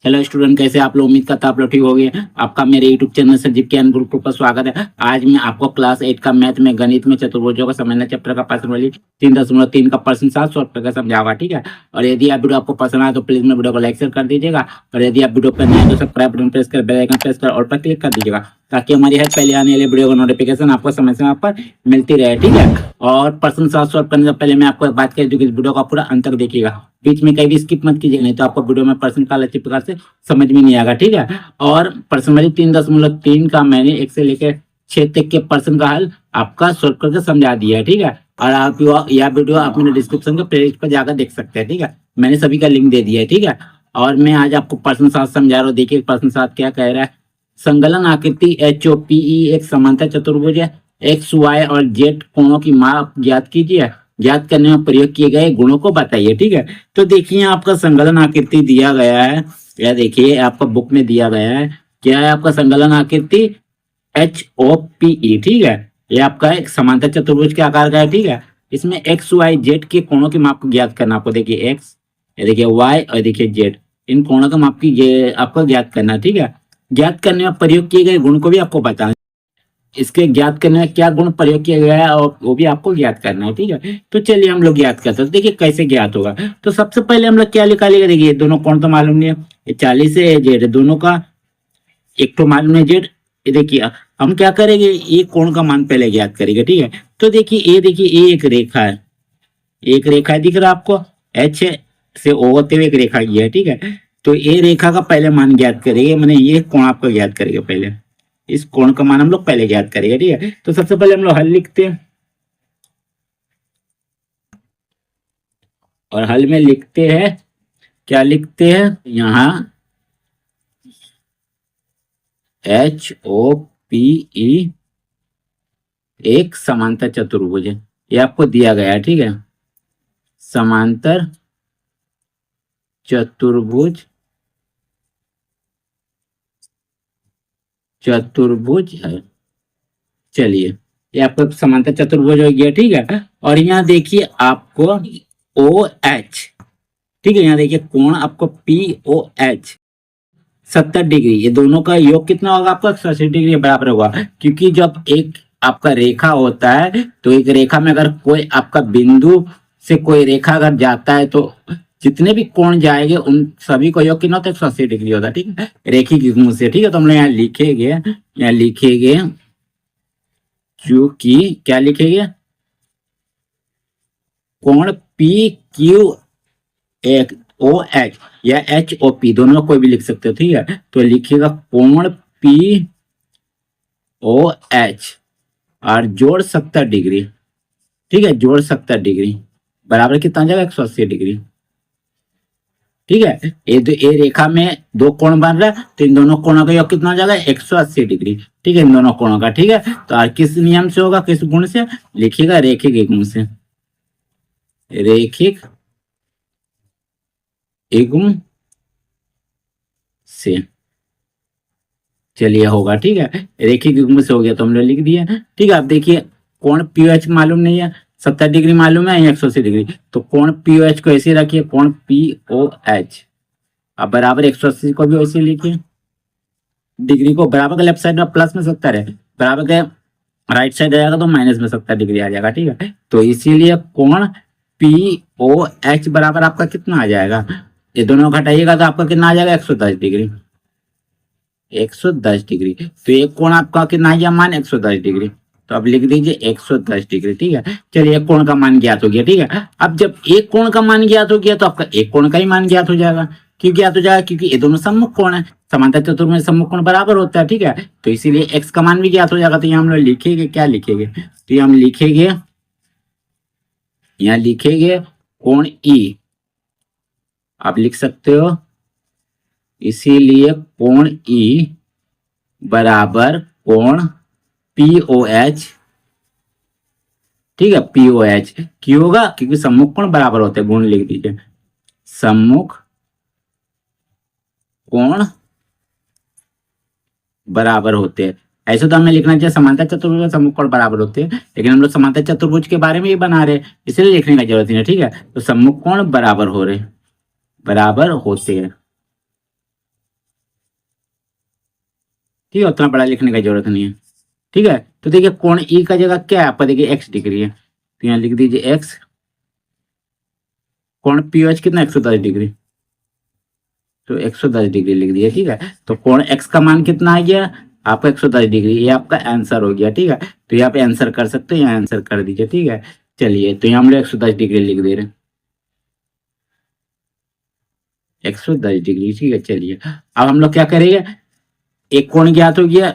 Hello student, कैसे आप लोग? उम्मीद करता आप लोग ठीक हो गए। आपका मेरे यूट्यूब चैनल संजीव ज्ञान गुरुकुल पर स्वागत है। आज मैं आपको क्लास 8 का मैथ में गणित में चतुर्भुजों का समझना चैप्टर का प्रश्न वाली 3.3 का प्रश्न 700 का समझावा, ठीक है। और यदि आप वीडियो आपको पसंद आए तो प्लीज मेरे वीडियो को लाइक शेयर कर दीजिएगा। और यदि आप वीडियो पर नए हैं तो सब्सक्राइब बटन प्रेस कर बेल आइकन प्रेस कर और पर क्लिक कर दीजिएगा, ताकि हमारी हर पहले आने वाली वीडियो का नोटिफिकेशन आपको समय समय पर मिलती रहे, ठीक है। और प्रश्न 700 करने से पहले मैं आपको एक बात कह दूं कि इस वीडियो का पूरा अंत तक देखिएगा, बीच में कहीं भी स्किप मत कीजिएगा, नहीं तो आपको वीडियो में प्रश्न काल अच्छी प्रकार से समझ में नहीं आएगा, ठीक है। और प्रश्न वाली 3.3 का मैंने 1 से लेकर 6 तक के प्रश्न का हल आपका सोल्व करके समझा दिया है, ठीक है। और आप यह वीडियो आप मेरे डिस्क्रिप्शन के प्लेलिस्ट पर जाकर देख सकते हैं, ठीक है। मैंने सभी का लिंक दे दिया है, ठीक है। और मैं आज आपको प्रश्न 7 समझा रहा हूँ। देखिए प्रश्न 7 क्या कह रहा है। संकलन आकृति HOPE एक समांतर चतुर्भुज है। X, Y और Z कोणों की माप ज्ञात कीजिए। ज्ञात करने में प्रयोग किए गए गुणों को बताइए, ठीक है। तो देखिए आपका संकलन आकृति दिया गया है, या देखिए आपका बुक में दिया गया है। क्या है आपका संकलन आकृति? HOPE, ठीक है। ये आपका एक समांतर चतुर्भुज के आकार का है, ठीक है। इसमें X, Y, Z के कोणों की माप को ज्ञात करना। आपको देखिए X, ये देखिए Y और देखिए Z, इन कोणों का माप की ये आपको ज्ञात करना, ठीक है। ज्ञात करने में प्रयोग किए गए गुण को भी आपको बताना। इसके ज्ञात करने में क्या गुण प्रयोग किया गया है और वो भी आपको ज्ञात करना है, ठीक है। तो चलिए हम लोग ज्ञात करते हैं। देखिए कैसे ज्ञात होगा। तो सबसे पहले हम लोग क्या निकालेंगे। देखिए दोनों कोण तो मालूम नहीं है, ये 40 है, जेड दोनों का एक तो मालूम है जेड। ये देखिए हम क्या करेंगे, ये कोण का मान पहले ज्ञात करेंगे, ठीक है। तो देखिए ये एक रेखा है, एक रेखा दिख रहा है आपको, H से O होते हुए एक रेखा की है, ठीक है। तो ये रेखा का पहले मान ज्ञात करेंगे, मैंने ये कोण आपको ज्ञात करेंगे पहले। इस कोण का मान हम लोग पहले ज्ञात करेंगे, ठीक है। तो सबसे पहले हम लोग हल लिखते हैं, और हल में लिखते हैं, क्या लिखते हैं यहाँ HOPE एक समांतर चतुर्भुज है। ये आपको दिया गया है, ठीक है। समांतर चतुर्भुज है। चलिए ये आपको समांतर चतुर्भुज हो गया, ठीक है। और यहाँ देखिए आपको OH, ठीक है। यहाँ देखिए कोण आपको POH 70 डिग्री, ये दोनों का योग कितना होगा आपका? 180 डिग्री बराबर होगा। क्योंकि जब एक आपका रेखा होता है तो एक रेखा में अगर कोई आपका बिंदु से कोई रेखा अगर जाता है तो जितने भी कोण जाएंगे उन सभी को योग कितना होता है? 180 डिग्री होता है, ठीक है, रेखिक युग्म से, ठीक है। तो हम लोग यहाँ लिखेंगे चूंकि क्या लिखेंगे, कोण PQOH या HOP दोनों कोई भी लिख सकते हो, ठीक है। तो लिखिएगा कोण POH और जोड़ 70 डिग्री, ठीक है। जोड़ 70 डिग्री बराबर कितना आ जाएगा? 180 डिग्री, ठीक है। ये रेखा में दो कोण बन रहा है तो इन दोनों कोणों का योग कितना हो जाएगा? 180 डिग्री, ठीक है, इन दोनों कोणों का, ठीक है। तो किस नियम से होगा, किस गुण से लिखिएगा? रेखिक गुण से, रेखिक युग्म से। चलिए होगा, ठीक है, रेखिक युग्म से हो गया तो हम लोग लिख दिए, ठीक है। अब देखिए कोण POH मालूम नहीं है, 70 डिग्री मालूम है, 180 डिग्री। तो कोण POH को ऐसे रखिए, कोण POH अब बराबर 180 को भी वैसे लिखिए। डिग्री को बराबर के लेफ्ट साइड में प्लस में 70 है, बराबर के राइट साइड आएगा तो माइनस में 70 डिग्री आ जाएगा, ठीक है। तो इसीलिए कोण POH बराबर आपका कितना आ जाएगा? ये दोनों घटाइएगा तो आपका कितना आ जाएगा? 110 डिग्री, 110 डिग्री। तो एक कोण आपका कितना आ गया मान? 110 डिग्री। तो अब लिख दीजिए 110 डिग्री, ठीक है। चलिए एक कोण का मान ज्ञात हो गया, ठीक है। अब जब एक कोण का मान ज्ञात हो गया तो आपका एक कोण का ही मान ज्ञात हो जाएगा। क्यों ज्ञात हो जाएगा? क्योंकि ये दोनों सम्मुख कोण है, समांतर चतुर्भुज में सम्मुख कोण बराबर होता है, ठीक है। तो इसीलिए x का मान भी ज्ञात हो जाएगा। तो यहाँ हम लोग लिखेंगे, क्या लिखेंगे? तो ये हम लिखेंगे, यहाँ लिखेंगे कोण E, आप लिख सकते हो। इसीलिए कोण E बराबर कोण POH, ठीक है, POH। क्यों होगा? क्योंकि सम्मुख कोण बराबर होते हैं, गुण लिख दीजिए, सम्मुख कोण बराबर होते हैं। ऐसे तो हमें लिखना चाहिए समांतर चतुर्भुज में सम्मुख कोण बराबर होते हैं, लेकिन हम लोग समांतर चतुर्भुज के बारे में ही बना रहे हैं, इसलिए लिखने की जरूरत नहीं है, ठीक है। तो सम्मुख कोण बराबर हो रहे, बराबर होते हैं, ठीक है, उतना बड़ा लिखने की जरूरत नहीं है। ठीक है, तो देखिए कोण ई का जगह क्या है आपका, देखिए एक्स डिग्री है, तो यहाँ लिख दीजिए एक्स। कोण पी एच कितना 110 डिग्री, तो 110 डिग्री लिख दिया। ठीक है, तो कोण एक्स का मान कितना आ गया आपका 110 डिग्री, ये आपका आंसर हो गया। ठीक है, तो यहाँ पे आंसर कर सकते हैं, यहाँ आंसर कर दीजिए। ठीक है, चलिए तो यहाँ हम लोग 110 डिग्री लिख दे रहे हैं, 110 डिग्री। ठीक है, चलिए अब हम लोग क्या करेंगे, एक कोण ज्ञात हो गया,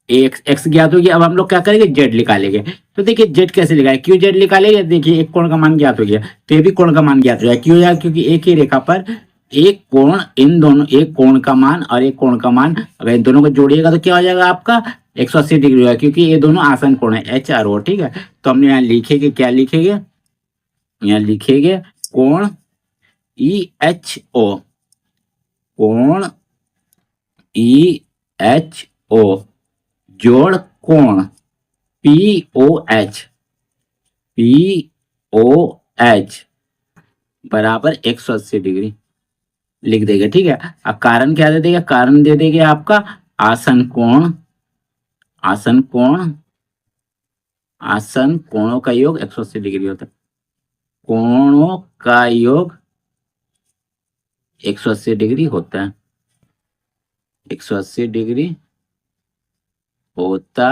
एक्स ज्ञात हो गया, अब हम लोग क्या करेंगे जेड निकालेंगे। तो देखिए जेड कैसे निकाले, क्यों जेड निकालेंगे, देखिए एक कोण का मान ज्ञात हो गया तो ये भी कोण का मान ज्ञात हो जाएगा। क्यों यार, क्योंकि एक ही रेखा पर एक कोण, इन दोनों एक कोण का मान और एक कोण का मान अगर इन दोनों को जोड़िएगा तो क्या हो जाएगा आपका 180 डिग्री होगा, क्योंकि ये दोनों आसन कोण है एच आर ओ। ठीक है, तो हमने यहाँ लिखेंगे, क्या लिखेंगे, यहाँ लिखेंगे कोण ई एच ओ, कोण ई एच ओ जोड़ कोण P O H, P O H बराबर 180 डिग्री लिख देगा। ठीक है, अब कारण क्या दे देगा, कारण दे देंगे आपका आसन कोण, आसन कोण, आसन कोणों का योग 180 डिग्री होता है, कोणों का योग 180 डिग्री होता है, 180 डिग्री होता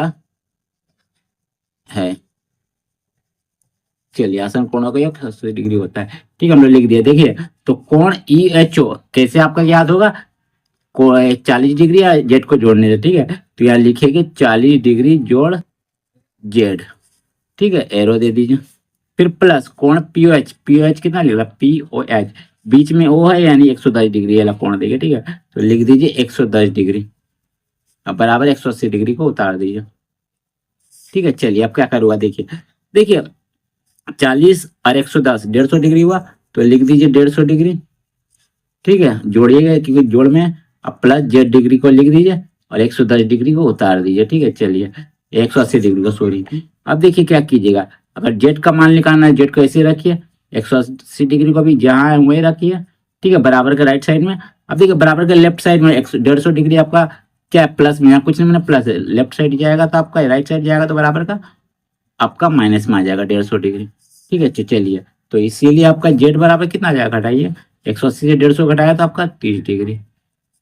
है। चलिए आसन कोणों का योग 180 डिग्री होता है। ठीक है, हमने लिख दिया। देखिए तो कोण ई एच ओ कैसे आपका याद होगा, 40 डिग्री या जेड को जोड़ने से। ठीक है, तो यहाँ लिखेंगे 40 डिग्री जोड़ जेड। ठीक है, एरो दे दीजिए, फिर प्लस कोण पी ओ एच कितना लिख रहा, पी ओ एच बीच में ओ है यानी 110 डिग्री वाला कोण देगा। ठीक है, तो लिख दीजिए 110 डिग्री, अब बराबर 180 डिग्री को उतार दीजिए। ठीक है, चलिए अब क्या करूँगा, देखिए देखिए 40 और 110 150 डिग्री हुआ, तो लिख दीजिए 150 डिग्री। ठीक है, जोड़िएगा क्योंकि जोड़ में, अब प्लस जेड डिग्री को लिख दीजिए और 110 डिग्री को उतार दीजिए। ठीक है, चलिए 180 डिग्री को, सॉरी। अब देखिए क्या कीजिएगा, अगर जेड का मान निकालना है जेड को ऐसे रखिए, 180 डिग्री को भी जहाँ है वहीं रखिए। ठीक है, बराबर के राइट साइड में। अब देखिए बराबर के लेफ्ट साइड में 150 डिग्री आपका क्या है, प्लस में, कुछ नहीं, मैंने प्लस है, लेफ्ट साइड जाएगा तो आपका राइट साइड जाएगा तो बराबर का आपका माइनस में आ जाएगा 150 डिग्री। ठीक है, चलिए तो इसीलिए आपका जेड बराबर कितना आ जाएगा, घटाइए 180 से 150 घटाया तो आपका 30 डिग्री,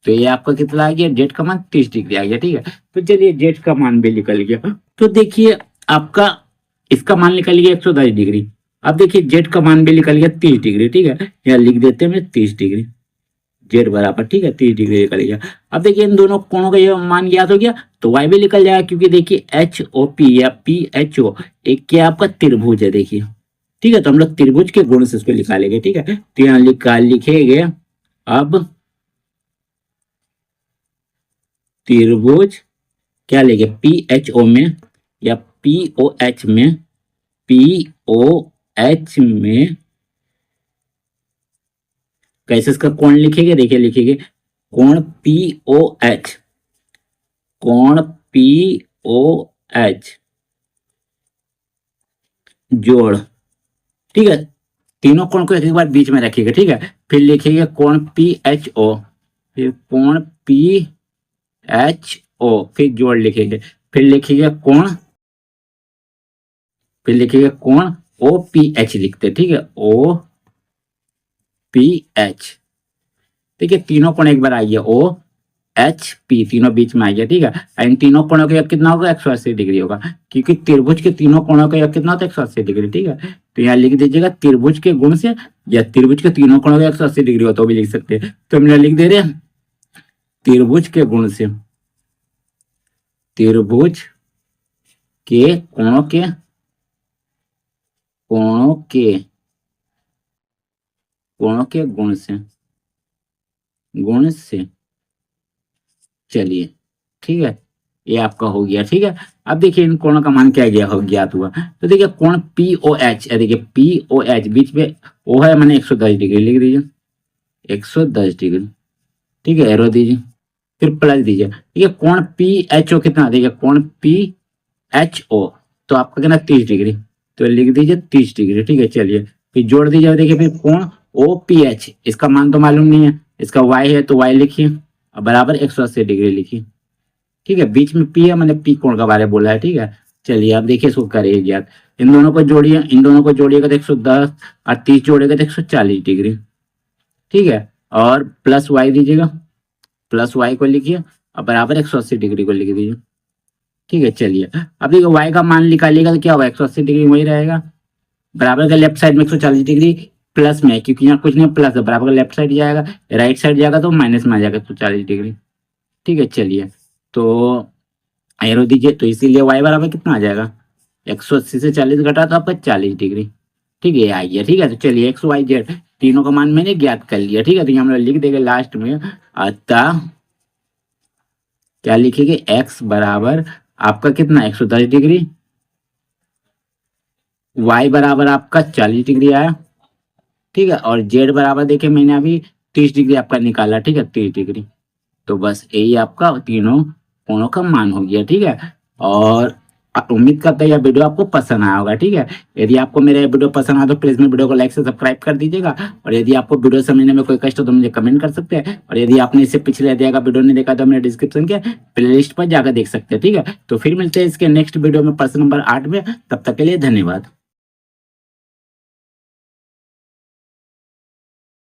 तो ये आपका कितना आ गया, जेड का मान 30 डिग्री आ गया। ठीक है, तो चलिए जेड का मान भी निकल गया। तो देखिए आपका इसका मान निकल गया 110 डिग्री, अब देखिए जेड का मान भी निकल गया 30 डिग्री। ठीक है, यहाँ लिख देते हैं 30 डिग्री जेड बराबर, ठीक है 30 डिग्री निकल गया। अब देखिए इन दोनों कोणों का ये मान ज्ञात हो गया तो वाई भी निकल जाएगा, क्योंकि देखिए एच ओ पी या पी एच ओ एक क्या आपका त्रिभुज है, देखिए। ठीक है, तो हम लोग त्रिभुज के गुण से इसको निकालेंगे। ठीक है, तो यहाँ लिखेंगे अब त्रिभुज क्या लेंगे, पी एच ओ में या पी ओ एच में, पी ओ एच में कैसे इसका कोण लिखेंगे, देखिए लिखेंगे कोण पी ओ एच, कोण पी ओ एच जोड़। ठीक है, तीनों कोण को एक बार बीच में रखिएगा। ठीक है, फिर लिखेंगे कोण पी एच ओ, फिर कोण पी एच ओ, फिर जोड़ लिखेंगे, फिर लिखेंगे कोण, फिर लिखेंगे कोण ओ पी एच लिखते। ठीक है, ओ पी एच, देखिए तीनों कोण एक बार आ गया, ओ एच पी तीनों बीच में आ गया। ठीक है, इन तीनों कोणों का योग कितना होगा, 180 डिग्री होगा, क्योंकि त्रिभुज के तीनों कोणों का योग कितना होता है, 180 डिग्री। ठीक है, तो यहाँ लिख दीजिएगा त्रिभुज के गुण से, या त्रिभुज के तीनों कोणों का 180 डिग्री हो तो भी लिख सकते हैं। तो हमने लिख दे रहे हैं त्रिभुज के गुण से, त्रिभुज के कोणों के, कोणों के, कोणों के गुण से, गुण से। चलिए ठीक है, ये आपका हो गया। ठीक है, अब देखिए इन कोणों का मान क्या गया हो, ज्ञात हुआ। तो देखिए कोण पी ओ एच, देखिए पी ओ एच बीच में ओ है मैंने 110 डिग्री लिख दीजिए, 110 डिग्री। ठीक है, एरो दीजिए, फिर प्लस दीजिए। ठीक है, कोण पी एच ओ कितना, देखिए कोण पी एच ओ तो आपका कितना 30 डिग्री, तो लिख दीजिए 30 डिग्री। ठीक है, चलिए फिर जोड़ दीजिए। देखिए फिर कोण ओ पी एच, इसका मान तो मालूम नहीं है, इसका वाई है तो वाई लिखिए, अब बराबर 180 डिग्री लिखिए। ठीक है, बीच में पी है, मैंने पी कोण का बारे में बोला है। ठीक है, चलिए अब देखिए इसको करिए ज्ञात। इन दोनों को जोड़िए, इन दोनों को जोड़िएगा तो 110 और 30 जोड़ेगा तो 140 डिग्री। ठीक है, और प्लस वाई दीजिएगा, प्लस वाई को लिखिए और बराबर 180 डिग्री को लिख दीजिए। ठीक है, चलिए अब देखिए वाई का मान निकालिएगा तो क्या होगा, 180 डिग्री वही रहेगा। बराबर का लेफ्ट साइड में 140 डिग्री प्लस में, क्योंकि यहाँ कुछ नहीं प्लस है, बराबर का लेफ्ट साइड जाएगा, राइट साइड जाएगा तो माइनस में आ जाएगा 140 डिग्री। ठीक है, चलिए तो एरो दीजिए, तो इसीलिए वाई बराबर कितना आ जाएगा, 180 से 40 घटा तो आपका 40 डिग्री। ठीक है, आइए। ठीक है, तो चलिए एक्स वाई जेड तीनों का मान मैंने ज्ञात कर लिया। ठीक है, तो ये हम लोग लिख देंगे लास्ट में, अतः क्या लिखेंगे, एक्स बराबर आपका कितना 110 डिग्री, वाई बराबर आपका 40 डिग्री आया। ठीक है, और जेड बराबर देखिए मैंने अभी 30 डिग्री आपका निकाला। ठीक है, 30 डिग्री। तो बस यही आपका तीनों कोणों का मान हो गया। ठीक है, और उम्मीद करता है यह वीडियो आपको पसंद आया होगा। ठीक है, यदि आपको मेरा ये वीडियो पसंद आया तो प्लीज मेरे वीडियो को लाइक से सब्सक्राइब कर दीजिएगा, और यदि आपको वीडियो समझने में कोई कष्ट हो तो मुझे कमेंट कर सकते हैं, और यदि आपने इससे पिछले यदि अगर वीडियो नहीं देखा तो मेरे डिस्क्रिप्शन के प्लेलिस्ट पर जाकर देख सकते हैं। ठीक है, तो फिर मिलते हैं इसके नेक्स्ट वीडियो में प्रश्न नंबर 8 में। तब तक के लिए धन्यवाद।